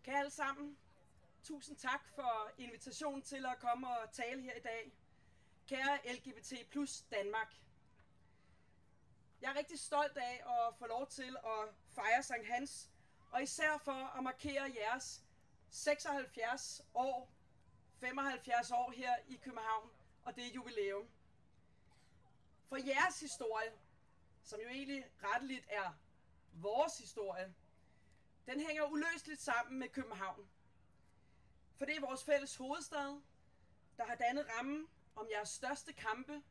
Kære alle sammen, tusind tak for invitationen til at komme og tale her i dag. Kære LGBT plus Danmark. Jeg er rigtig stolt af at få lov til at fejre Sankt Hans, og især for at markere jeres 76 år, 75 år her i København, og det er jubilæum. For jeres historie, som jo egentlig retteligt er vores historie, den hænger uløseligt sammen med København. For det er vores fælles hovedstad, der har dannet rammen om jeres største kampe,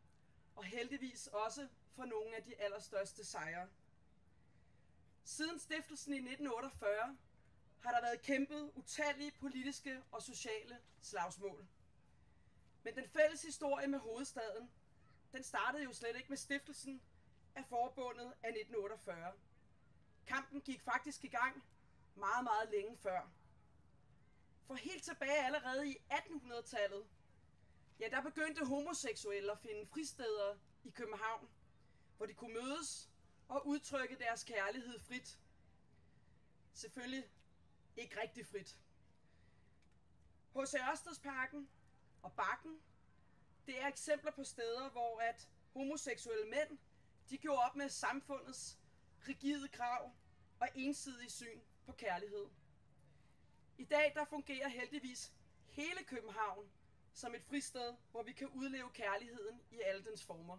og heldigvis også for nogle af de allerstørste sejre. Siden stiftelsen i 1948 har der været kæmpet utallige politiske og sociale slagsmål. Men den fælles historie med hovedstaden, den startede jo slet ikke med stiftelsen af forbundet af 1948. Kampen gik faktisk i gang meget, meget længe før. For helt tilbage allerede i 1800-tallet, ja, der begyndte homoseksuelle at finde fristeder i København, hvor de kunne mødes og udtrykke deres kærlighed frit. Selvfølgelig ikke rigtig frit. H.C. Ørstedsparken og Bakken, det er eksempler på steder, hvor at homoseksuelle mænd, de gjorde op med samfundets rigide krav og ensidige syn på kærlighed. I dag der fungerer heldigvis hele København som et fristed, hvor vi kan udleve kærligheden i alle dens former.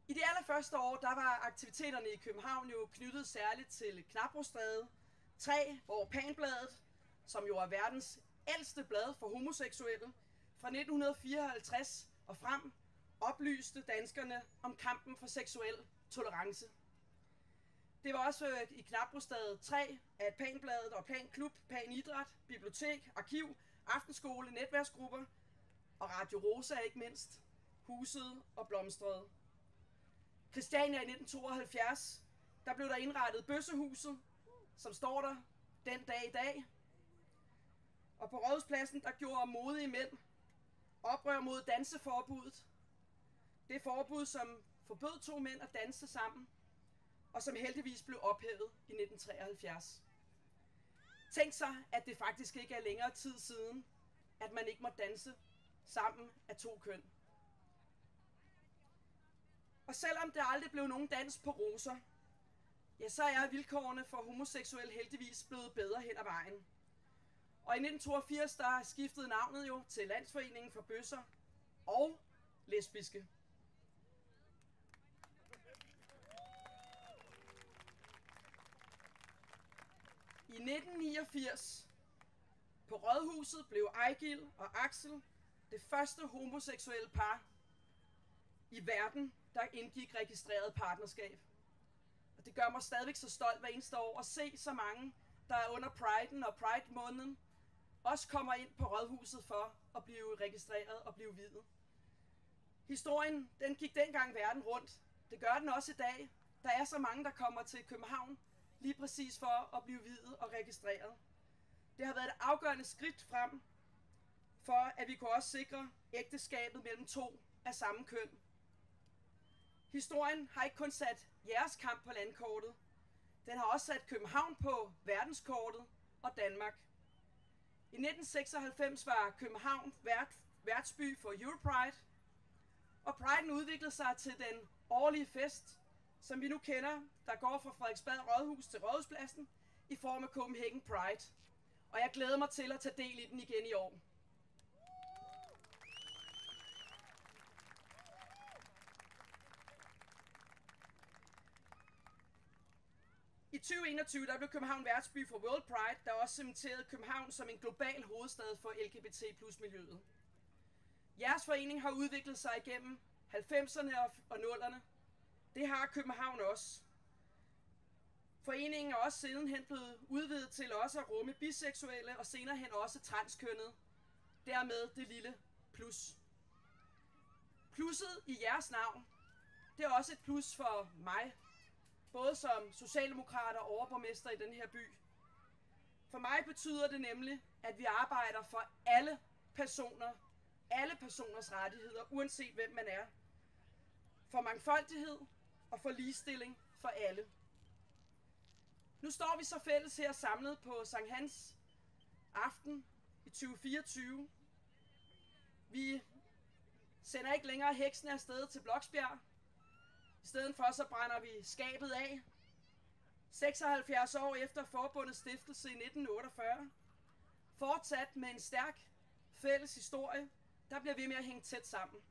I de allerførste år, der var aktiviteterne i København jo knyttet særligt til Knabrostræde 3, hvor Panbladet, som jo er verdens ældste blad for homoseksuelle, fra 1954 og frem, oplyste danskerne om kampen for seksuel tolerance. Det var også i Knabrostræde 3, at Panbladet og Panklub, Panidræt, bibliotek, arkiv, aftenskole, netværksgrupper og Radio Rosa ikke mindst husede og blomstrede. Christiania i 1972, der blev der indrettet Bøssehuset, som står der den dag i dag. Og på Rådhuspladsen, der gjorde modige mænd oprør mod danseforbuddet. Det forbud, som forbød to mænd at danse sammen, og som heldigvis blev ophævet i 1973. Tænk sig, at det faktisk ikke er længere tid siden, at man ikke må danse sammen af to køn. Og selvom der aldrig blev nogen dans på roser, ja, så er vilkårene for homoseksuelle heldigvis blevet bedre hen ad vejen. Og i 1982, der skiftede navnet jo til Landsforeningen for Bøsser og Lesbiske. I 1989 på Rådhuset blev Ejgil og Axel det første homoseksuelle par i verden, der indgik registreret partnerskab. Og det gør mig stadigvæk så stolt hver eneste år at se så mange, der er under Pride'en og Pride-måneden, også kommer ind på Rådhuset for at blive registreret og blive viet. Historien, den gik dengang verden rundt. Det gør den også i dag. Der er så mange, der kommer til København lige præcis for at blive viet og registreret. Det har været et afgørende skridt frem for, at vi kunne også sikre ægteskabet mellem to af samme køn. Historien har ikke kun sat jeres kamp på landkortet, den har også sat København på verdenskortet og Danmark. I 1996 var København værtsby for Europride, og Pride'en udviklede sig til den årlige fest, som vi nu kender, der går fra Frederiksberg Rådhus til Rådhuspladsen i form af Copenhagen Pride. Og jeg glæder mig til at tage del i den igen i år. I 2021 der blev København værtsby for World Pride, der også cementerede København som en global hovedstad for LGBT plus miljøet. Jeres forening har udviklet sig igennem 90'erne og 0'erne. Det har København også. Foreningen er også sidenhen blevet udvidet til også at rumme biseksuelle og senere hen også transkønnede. Dermed det lille plus. Plusset i jeres navn, det er også et plus for mig. Både som socialdemokrat og overborgmester i den her by. For mig betyder det nemlig, at vi arbejder for alle personers rettigheder, uanset hvem man er. For mangfoldighed og for ligestilling for alle. Nu står vi så fælles her samlet på Sankt Hans aften i 2024. Vi sender ikke længere heksene afsted til Bloksbjerg. I stedet for så brænder vi skabet af. 76 år efter forbundets stiftelse i 1948. Fortsat med en stærk fælles historie, der bliver vi med at hænge tæt sammen.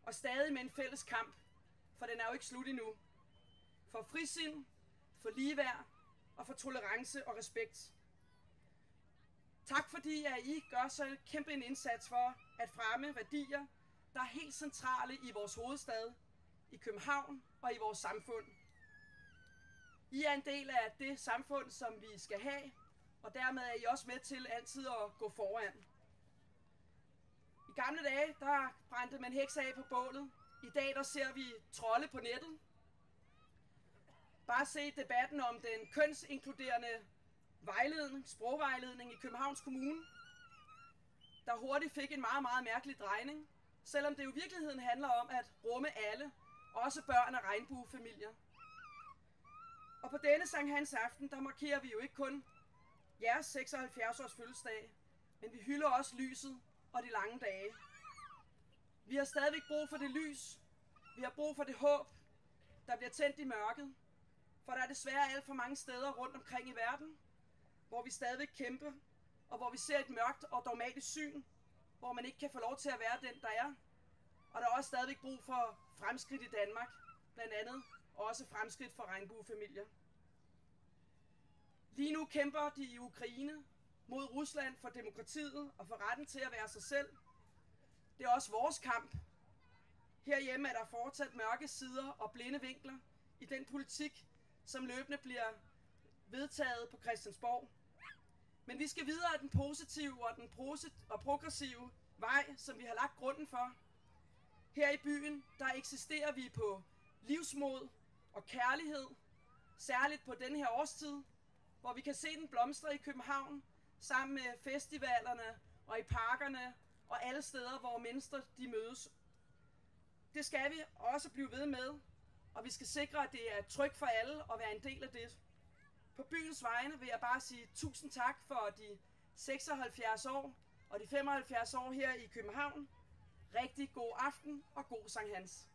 Og stadig med en fælles kamp, for den er jo ikke slut endnu. For frisind, for ligeværd og for tolerance og respekt. Tak fordi at I gør så kæmpe en indsats for at fremme værdier, der er helt centrale i vores hovedstad, i København og i vores samfund. I er en del af det samfund, som vi skal have, og dermed er I også med til altid at gå foran. I gamle dage, der brændte man hekse af på bålet. I dag, der ser vi trolde på nettet. Bare se debatten om den kønsinkluderende sprogvejledning i Københavns Kommune, der hurtigt fik en meget, meget mærkelig drejning, selvom det jo i virkeligheden handler om at rumme alle, også børn af regnbuefamilier. Og på denne Sankt Hans aften, der markerer vi jo ikke kun jeres 76 års fødselsdag, men vi hylder også lyset og de lange dage. Vi har stadigvæk brug for det lys. Vi har brug for det håb, der bliver tændt i mørket. For der er desværre alt for mange steder rundt omkring i verden, hvor vi stadigvæk kæmper, og hvor vi ser et mørkt og dogmatisk syn, hvor man ikke kan få lov til at være den, der er. Og der er også stadigvæk brug for fremskridt i Danmark, blandt andet også fremskridt for regnbuefamilier. Lige nu kæmper de i Ukraine mod Rusland for demokratiet og for retten til at være sig selv. Det er også vores kamp. Herhjemme er der fortsat mørke sider og blinde vinkler i den politik, som løbende bliver vedtaget på Christiansborg. Men vi skal videre af den positive og progressive vej, som vi har lagt grunden for. Her i byen, der eksisterer vi på livsmod og kærlighed, særligt på denne her årstid, hvor vi kan se den blomstre i København, sammen med festivalerne og i parkerne og alle steder, hvor mennesker de mødes. Det skal vi også blive ved med, og vi skal sikre, at det er trygt for alle at være en del af det. På byens vegne vil jeg bare sige tusind tak for de 76 år og de 75 år her i København. Rigtig god aften og god Sankt Hans.